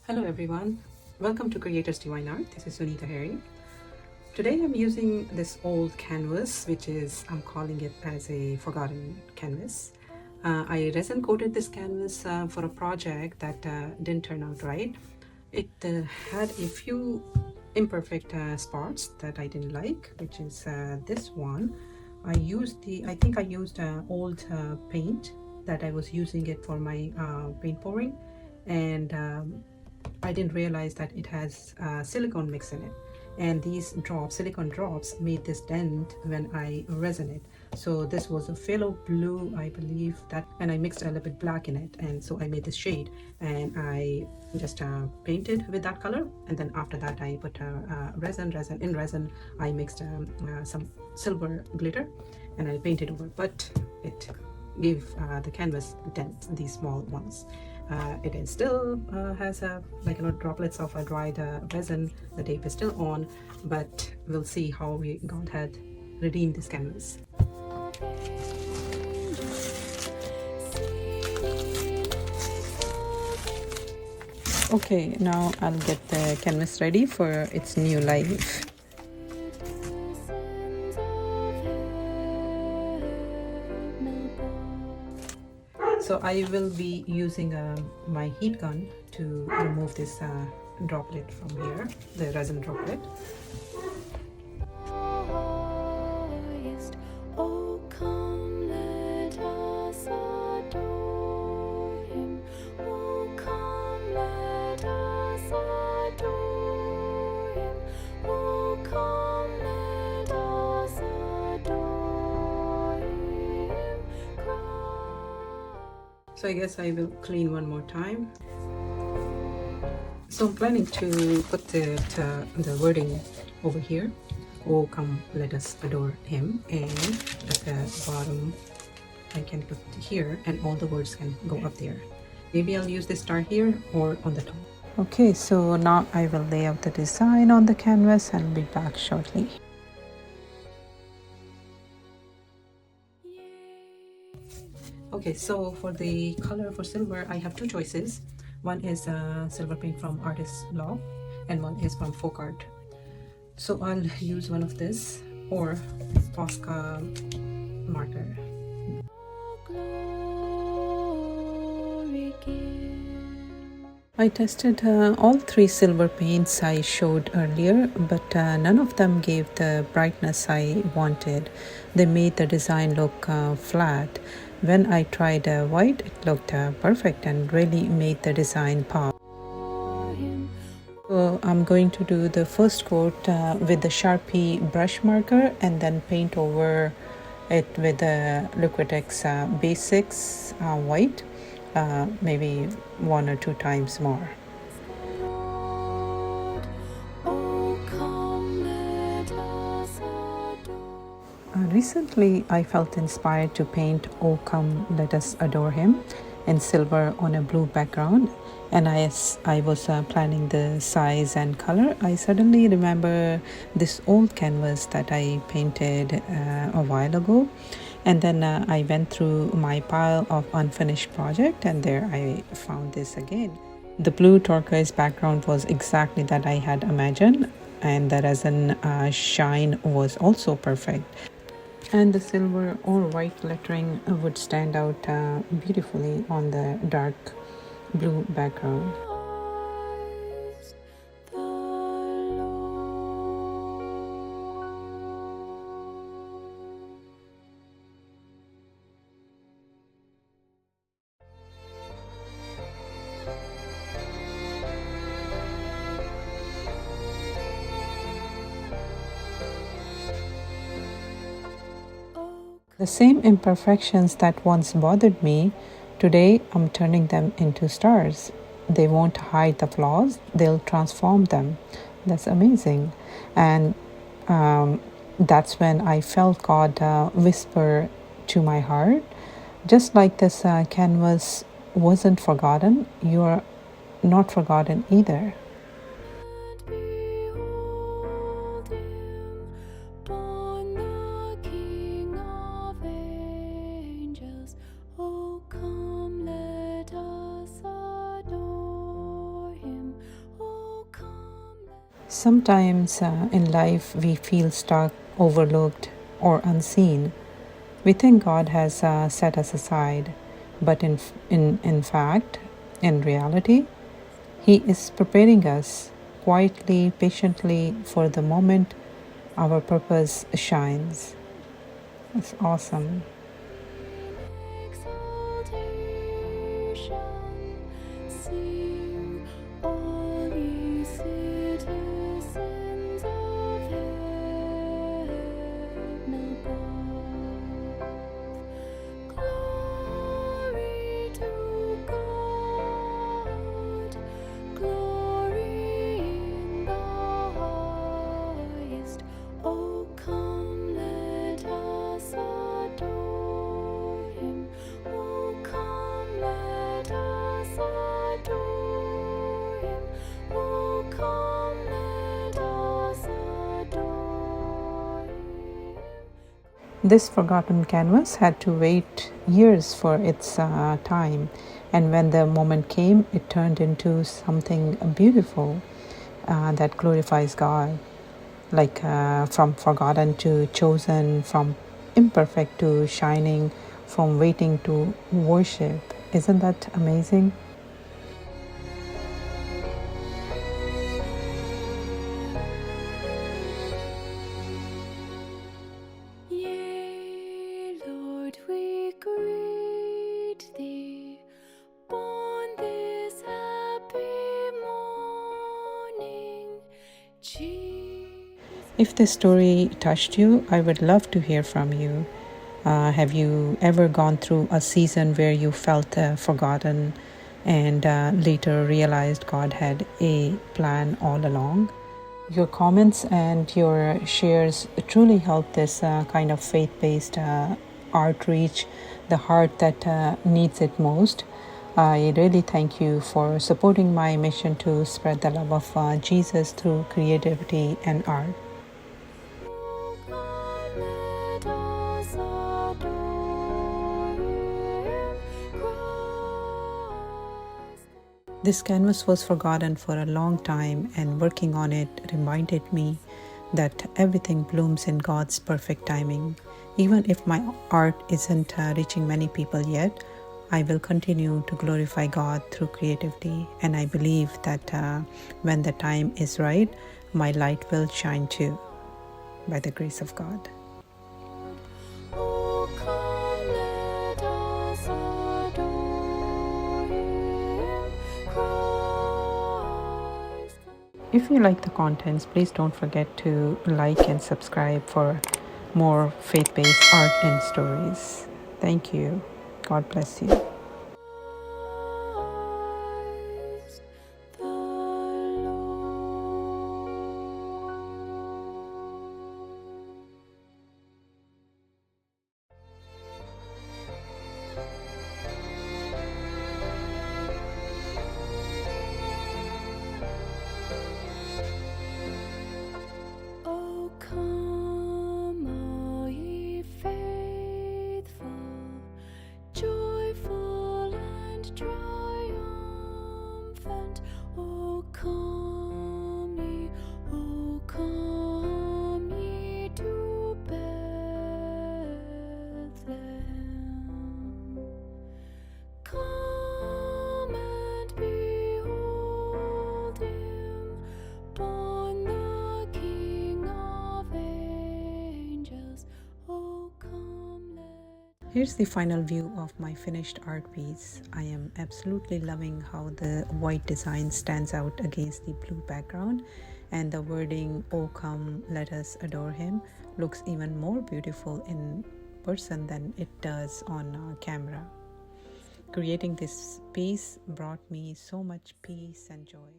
Hello everyone, welcome to Creators Divine Art. This is Sunita Harry. Today I'm using this old canvas, which is, I'm calling it as a forgotten canvas. I resin coated this canvas for a project that didn't turn out right. It had a few imperfect spots that I didn't like, which is this one. I think I used old paint that I was using it for my paint pouring, and I didn't realize that it has silicone mix in it, and these silicone drops made this dent when I resin it. So this was a phthalo blue, I believe, that, and I mixed a little bit black in it, and so I made this shade, and I just painted with that color. And then after that I put resin. I mixed some silver glitter, and I painted over, but it gave the canvas dents, these small ones. It is still has droplets of a dried resin. The tape is still on, but we'll see how God had redeemed this canvas. Okay, now I'll get the canvas ready for its new life. So I will be using my heat gun to remove this droplet from here, the resin droplet. Oh, come, let us adore him. Oh, come, let us adore him. Oh, come, let us adore him. So I guess I will clean one more time. So I'm planning to put the wording over here. Oh, come, let us adore him. And at the bottom, I can put here, and all the words can go up there. Maybe I'll use this star here or on the top. Okay, so now I will lay out the design on the canvas and I'll be back shortly. Okay, so for the color for silver, I have two choices. One is silver paint from Artist Law, and one is from FaithArt. So I'll use one of this or Posca marker. I tested all three silver paints I showed earlier, but none of them gave the brightness I wanted. They made the design look flat. When I tried white, it looked perfect and really made the design pop. So I'm going to do the first coat with the Sharpie brush marker and then paint over it with the Liquitex Basics white, maybe 1 or 2 times more. Recently, I felt inspired to paint "Oh Come Let Us Adore Him" in silver on a blue background, and as I was planning the size and color, I suddenly remember this old canvas that I painted a while ago, and then I went through my pile of unfinished project, and there I found this again. The blue turquoise background was exactly that I had imagined, and the resin shine was also perfect. And the silver or white lettering would stand out beautifully on the dark blue background. The same imperfections that once bothered me, today I'm turning them into stars. They won't hide the flaws, they'll transform them. That's amazing. And that's when I felt God whisper to my heart, just like this canvas wasn't forgotten, you're not forgotten either. Oh, come, let us adore him. Sometimes in life we feel stuck, overlooked, or unseen. We think God has set us aside, but in fact, in reality, He is preparing us quietly, patiently for the moment our purpose shines. It's awesome. Sing, all ye citizens of heaven above. Glory to God, glory in the highest. Oh, come, let us adore Him. Oh, come, let us adore Him. Oh, come, let us adore Him. This forgotten canvas had to wait years for its time, and when the moment came, it turned into something beautiful that glorifies God, like from forgotten to chosen, from imperfect to shining, from waiting to worship. Isn't that amazing? Yea, Lord, we greet Thee, born this happy morning. If this story touched you, I would love to hear from you. Have you ever gone through a season where you felt forgotten and later realized God had a plan all along? Your comments and your shares truly help this kind of faith based art reach the heart that needs it most. I really thank you for supporting my mission to spread the love of Jesus through creativity and art. Oh, come, let us adore Him, Christ. This canvas was forgotten for a long time, and working on it reminded me that everything blooms in God's perfect timing. Even if my art isn't reaching many people yet, I will continue to glorify God through creativity, and I believe that when the time is right, my light will shine too, by the grace of God. Oh, come, let us adore Him, Christ. If you like the contents, please don't forget to like and subscribe for more faith-based art and stories. Thank you. God bless you. Christ the Lord. Oh, come, all ye faithful, joyful and triumphant. Oh, come ye to Bethlehem. Come and behold Him, born the King of angels. Oh, come, let. Here's the final view of my finished art piece. I am absolutely loving how the white design stands out against the blue background, and the wording, "Oh come, let us adore Him," looks even more beautiful in person than it does on camera. Creating this piece brought me so much peace and joy.